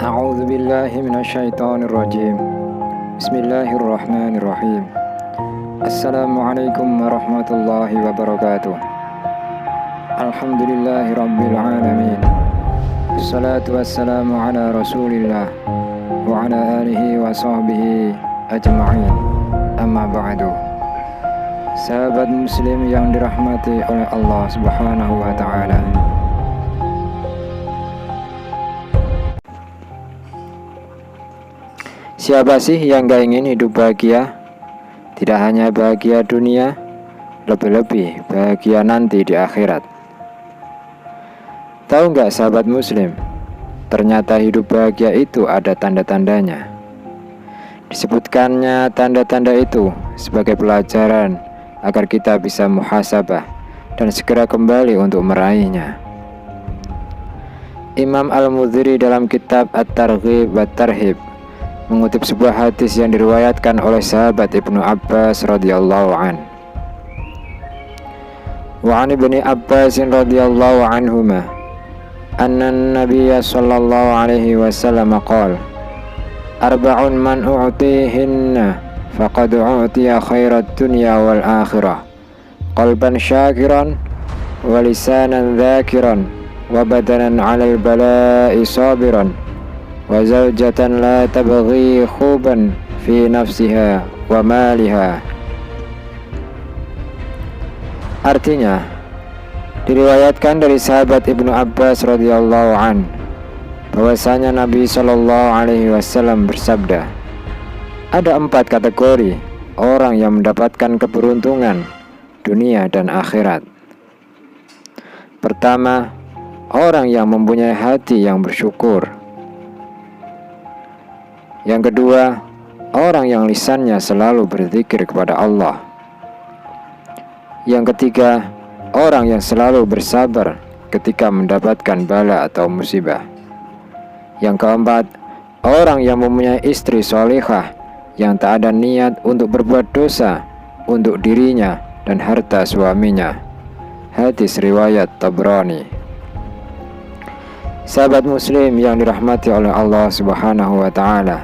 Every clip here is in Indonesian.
A'udzu billahi minasyaitonir rajim. Bismillahirrahmanirrahim. Assalamualaikum warahmatullahi wabarakatuh. Alhamdulillahi rabbil alamin. Wassalatu wassalamu ala Rasulillah wa ala alihi wa sahbihi ajma'in. Amma ba'du. Sahabat muslim yang dirahmati oleh Allah Subhanahu wa taala. Siapa sih yang gak ingin hidup bahagia? Tidak hanya bahagia dunia, lebih-lebih bahagia nanti di akhirat. Tahu gak sahabat muslim, ternyata hidup bahagia itu ada tanda-tandanya. Disebutkannya tanda-tanda itu sebagai pelajaran agar kita bisa muhasabah dan segera kembali untuk meraihnya. Imam Al-Mundhiri dalam kitab At-Targhib wa Tarhib mengutip sebuah hadis yang diriwayatkan oleh sahabat Ibnu Abbas radhiyallahu an. Wa an Ibni Abbas radhiyallahu anhuma anna an-nabiyya sallallahu alaihi wasallam qala arba'un man u'tihinna faqad u'tiya khairat dunya wal akhirah qalban syakiran wa lisanan dzakiran wa badanan 'alal bala'i sabiran wa zawjatan la tabghi khuban fi nafsiha wa maliha. Artinya, diriwayatkan dari sahabat Ibnu Abbas radhiyallahu an bahwasanya Nabi Shallallahu alaihi wasallam bersabda, ada 4 kategori orang yang mendapatkan keberuntungan dunia dan akhirat. Pertama, orang yang mempunyai hati yang bersyukur. Yang kedua, orang yang lisannya selalu berzikir kepada Allah. Yang ketiga, orang yang selalu bersabar ketika mendapatkan bala atau musibah. Yang keempat, orang yang mempunyai istri sholihah yang tak ada niat untuk berbuat dosa untuk dirinya dan harta suaminya. Hadis riwayat Tabrani. Sahabat muslim yang dirahmati oleh Allah Subhanahu wa taala,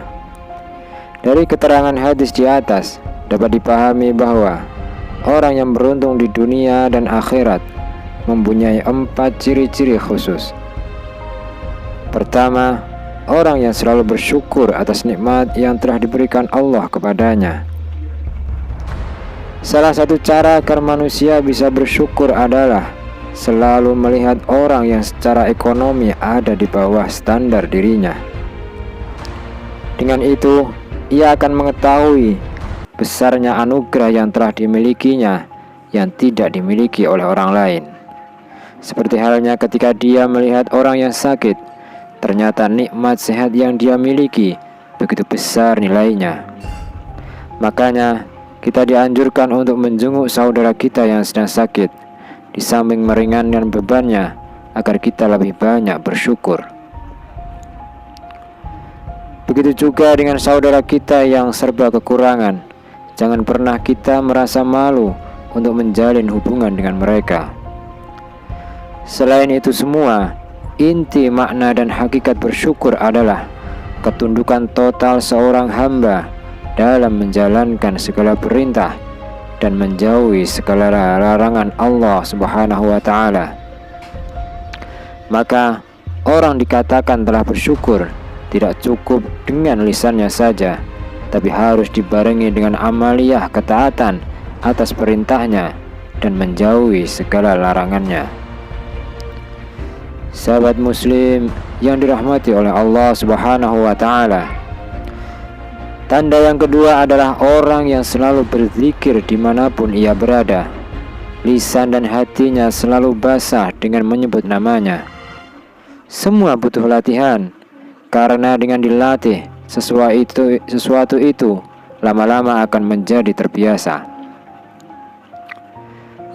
dari keterangan hadis di atas dapat dipahami bahwa orang yang beruntung di dunia dan akhirat mempunyai 4 ciri-ciri khusus. Pertama, orang yang selalu bersyukur atas nikmat yang telah diberikan Allah kepadanya. Salah satu cara agar manusia bisa bersyukur adalah selalu melihat orang yang secara ekonomi ada di bawah standar dirinya. Dengan itu, ia akan mengetahui besarnya anugerah yang telah dimilikinya yang tidak dimiliki oleh orang lain. Seperti halnya ketika dia melihat orang yang sakit, ternyata nikmat sehat yang dia miliki begitu besar nilainya. Makanya kita dianjurkan untuk menjenguk saudara kita yang sedang sakit, di samping meringankan bebannya agar kita lebih banyak bersyukur. Begitu juga dengan saudara kita yang serba kekurangan. Jangan pernah kita merasa malu untuk menjalin hubungan dengan mereka. Selain itu semua, inti makna dan hakikat bersyukur adalah ketundukan total seorang hamba dalam menjalankan segala perintah dan menjauhi segala larangan Allah Subhanahu wa taala. Maka orang dikatakan telah bersyukur tidak cukup dengan lisannya saja, tapi harus dibarengi dengan amaliyah ketaatan atas perintahnya dan menjauhi segala larangannya. Sahabat muslim yang dirahmati oleh Allah Subhanahu wa taala, tanda yang kedua adalah orang yang selalu berzikir dimanapun ia berada. Lisan dan hatinya selalu basah dengan menyebut namanya. Semua butuh latihan, karena dengan dilatih sesuatu itu lama-lama akan menjadi terbiasa.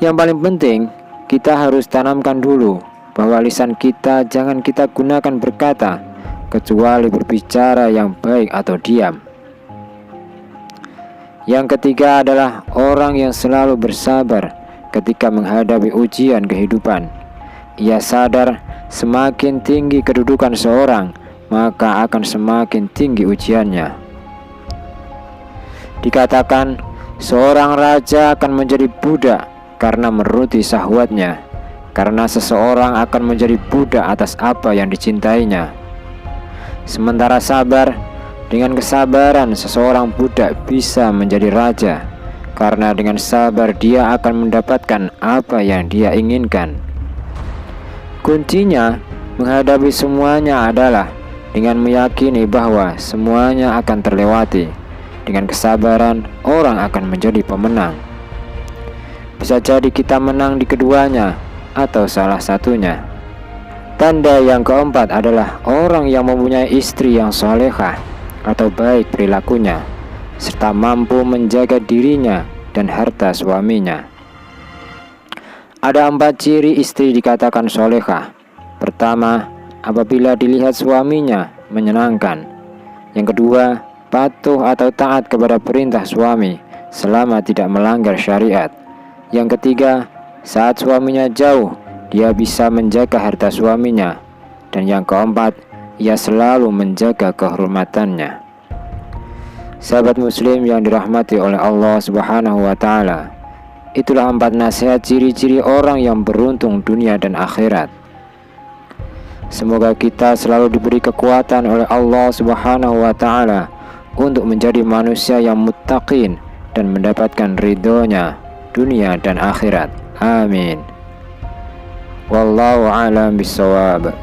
Yang paling penting, kita harus tanamkan dulu bahwa lisan kita jangan kita gunakan berkata, kecuali berbicara yang baik atau diam. Yang ketiga adalah orang yang selalu bersabar ketika menghadapi ujian kehidupan. Ia sadar semakin tinggi kedudukan seorang, maka akan semakin tinggi ujiannya. Dikatakan, seorang raja akan menjadi budak karena menuruti syahwatnya, karena seseorang akan menjadi budak atas apa yang dicintainya. Sementara sabar, dengan kesabaran seseorang budak bisa menjadi raja, karena dengan sabar dia akan mendapatkan apa yang dia inginkan. Kuncinya menghadapi semuanya adalah dengan meyakini bahwa semuanya akan terlewati. Dengan kesabaran, orang akan menjadi pemenang. Bisa jadi kita menang di keduanya atau salah satunya. Tanda yang keempat adalah orang yang mempunyai istri yang solehah atau baik perilakunya, serta mampu menjaga dirinya dan harta suaminya. Ada 4 ciri istri dikatakan solehah. Pertama, apabila dilihat suaminya menyenangkan. Yang kedua, patuh atau taat kepada perintah suami selama tidak melanggar syariat. Yang ketiga, saat suaminya jauh, dia bisa menjaga harta suaminya. Dan yang keempat, ia selalu menjaga kehormatannya. Sahabat muslim yang dirahmati oleh Allah Subhanahu wa Ta'ala, itulah 4 nasihat ciri-ciri orang yang beruntung dunia dan akhirat. Semoga kita selalu diberi kekuatan oleh Allah Subhanahu wa Ta'ala untuk menjadi manusia yang muttaqin dan mendapatkan ridhonya dunia dan akhirat. Amin. Wallahu a'lam bishawab.